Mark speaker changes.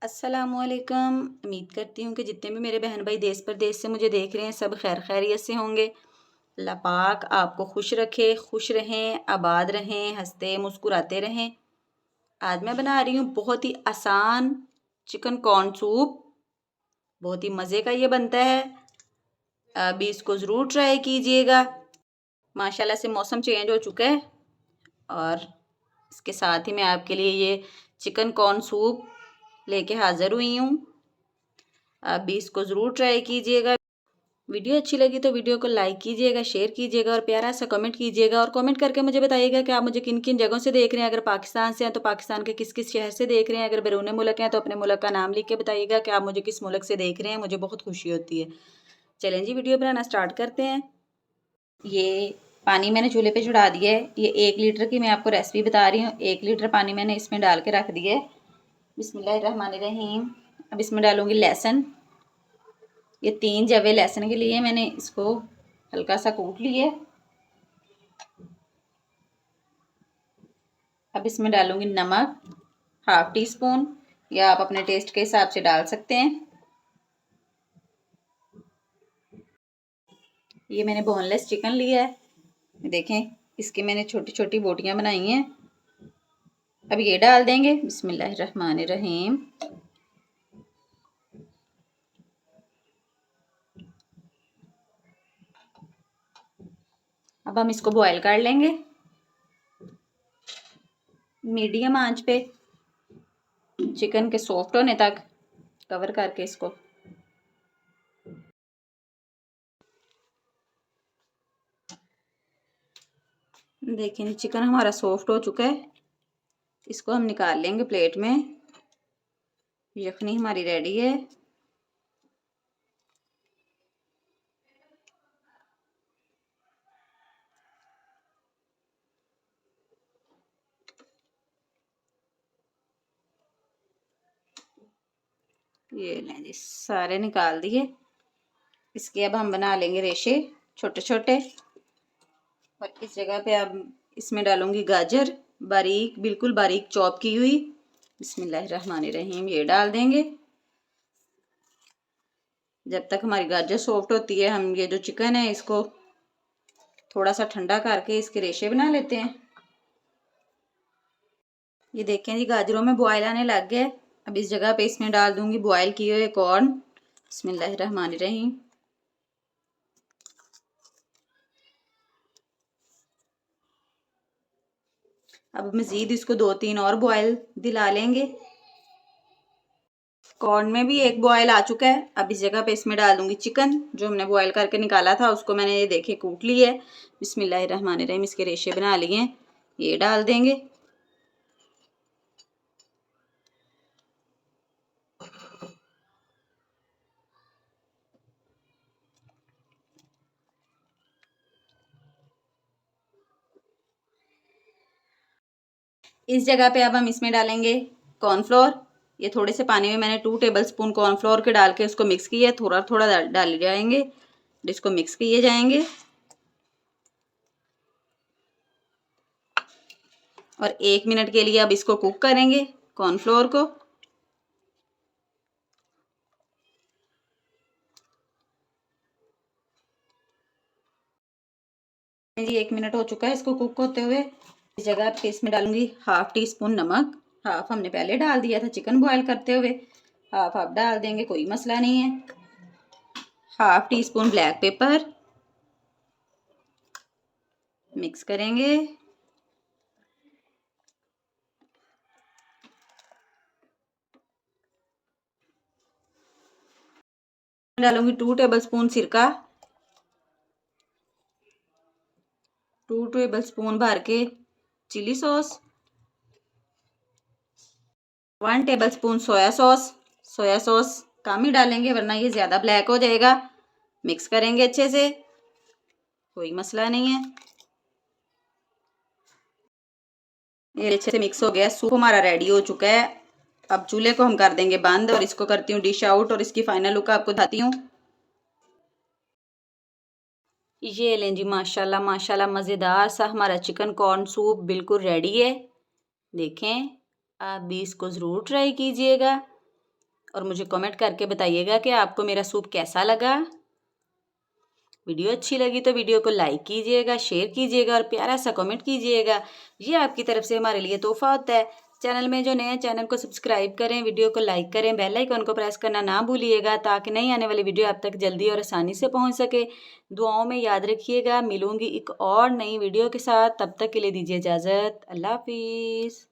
Speaker 1: अस्सलामुअलैकुम। उम्मीद करती हूँ कि जितने भी मेरे बहन भाई देश परदेश से मुझे देख रहे हैं सब खैर खैरियत से होंगे। अल्लाह पाक आपको खुश रखे, खुश रहें, आबाद रहें, हंसते मुस्कुराते रहें। आज मैं बना रही हूँ बहुत ही आसान चिकन कॉर्न सूप। बहुत ही मज़े का ये बनता है। अभी इसको ज़रूर ट्राई कीजिएगा। माशाल्लाह से मौसम चेंज हो चुका है और इसके साथ ही मैं आपके लिए ये चिकन कॉर्न सूप लेके हाज़िर हुई हूँ। आप भी इसको ज़रूर ट्राई कीजिएगा। वीडियो अच्छी लगी तो वीडियो को लाइक कीजिएगा, शेयर कीजिएगा और प्यारा सा कमेंट कीजिएगा और कमेंट करके मुझे बताइएगा कि आप मुझे किन किन जगहों से देख रहे हैं। अगर पाकिस्तान से हैं तो पाकिस्तान के किस किस शहर से देख रहे हैं। अगर बैरून मुल्क हैं तो अपने मुल्क का नाम लिख के बताइएगा कि आप मुझे किस मुल्क से देख रहे हैं। मुझे बहुत खुशी होती है। चलें जी, वीडियो बनाना स्टार्ट करते हैं। ये पानी मैंने चूल्हे पे चढ़ा दिया है। ये 1 लीटर की मैं आपको रेसिपी बता रही हूँ। 1 लीटर पानी मैंने इसमें डाल के रख दिया है। बिस्मिल्लाहिर्रहमानिर्रहीम। अब इसमें डालूंगी लहसुन। ये 3 जवे लहसुन के लिए मैंने इसको हल्का सा कूट लिया। अब इसमें डालूंगी नमक 1/2 टीस्पून या आप अपने टेस्ट के हिसाब से डाल सकते हैं। ये मैंने बोनलेस चिकन लिया है। देखें, इसकी मैंने छोटी छोटी बोटियां बनाई हैं। अब ये डाल देंगे। बिस्मिल्लाहिर्रहमानिर्रहीम। अब हम इसको बॉईल कर लेंगे मीडियम आंच पे, चिकन के सॉफ्ट होने तक कवर करके इसको। देखिए चिकन हमारा सॉफ्ट हो चुका है। इसको हम निकाल लेंगे प्लेट में। यखनी हमारी रेडी है। ये लें जी, सारे निकाल दिए। इसके अब हम बना लेंगे रेशे छोटे छोटे। और इस जगह पे अब इसमें डालूंगी गाजर, बारीक बिल्कुल बारीक चॉप की हुई। बिस्मिल्लाहिर्रहमानिर्रहीम। ये डाल देंगे। जब तक हमारी गाजर सॉफ्ट होती है हम ये जो चिकन है इसको थोड़ा सा ठंडा करके इसके रेशे बना लेते हैं। ये देखें जी, गाजरों में बॉयल आने लग गए। अब इस जगह पे इसमें डाल दूंगी बॉयल किए हुए कॉर्न। बिस्मिल्लाहिर्रहमानिर्रहीम। अब मज़ीद इसको 2-3 और बॉयल दिला लेंगे। कॉर्न में भी एक बॉयल आ चुका है। अब इस जगह पे इसमें डाल दूंगी चिकन जो हमने बॉयल करके निकाला था। उसको मैंने ये देखे कूट लिया है। बिस्मिल्लाहिर्रहमानिर्रहीम। इसके रेशे बना लिए हैं। ये डाल देंगे। इस जगह पे अब हम इसमें डालेंगे कॉर्नफ्लोर। ये थोड़े से पानी में मैंने 2 टेबलस्पून कॉर्नफ्लोर के डाल के उसको मिक्स किया है। थोड़ा थोड़ा डाले जाएंगे, जिसको मिक्स किए जाएंगे। और 1 मिनट के लिए अब इसको कुक करेंगे कॉर्नफ्लोर को। जी 1 मिनट हो चुका है इसको कुक होते हुए। इस जगह पे इसमें डालूंगी 1/2 टीस्पून नमक। हाफ हमने पहले डाल दिया था चिकन बॉयल करते हुए। हाफ आप डाल देंगे, कोई मसला नहीं है। 1/2 टीस्पून ब्लैक पेपर। मिक्स करेंगे। डालूंगी 2 टेबलस्पून सिरका। 2 टेबलस्पून भर के chilli sauce. 1 tablespoon soya sauce. Soya sauce कम ही डालेंगे वरना ये ज़्यादा ब्लैक हो जाएगा। मिक्स करेंगे अच्छे से, कोई मसला नहीं है। ये अच्छे से मिक्स हो गया। सूप हमारा रेडी हो चुका है। अब चूल्हे को हम कर देंगे बंद और इसको करती हूँ डिश आउट और इसकी फाइनल लुक आपको दिखाती हूँ। ये लें जी, माशाल्लाह माशाल्लाह मज़ेदार सा हमारा चिकन कॉर्न सूप बिल्कुल रेडी है। देखें, आप भी इसको ज़रूर ट्राई कीजिएगा और मुझे कमेंट करके बताइएगा कि आपको मेरा सूप कैसा लगा। वीडियो अच्छी लगी तो वीडियो को लाइक कीजिएगा, शेयर कीजिएगा और प्यारा सा कमेंट कीजिएगा। ये आपकी तरफ से हमारे लिए तोहफ़ा होता है। चैनल में जो नए हैं चैनल को सब्सक्राइब करें, वीडियो को लाइक करें, बेल आइकन को प्रेस करना ना भूलिएगा ताकि नई आने वाली वीडियो आप तक जल्दी और आसानी से पहुंच सके। दुआओं में याद रखिएगा। मिलूंगी एक और नई वीडियो के साथ, तब तक के लिए दीजिए इजाज़त। अल्लाह हाफिज़।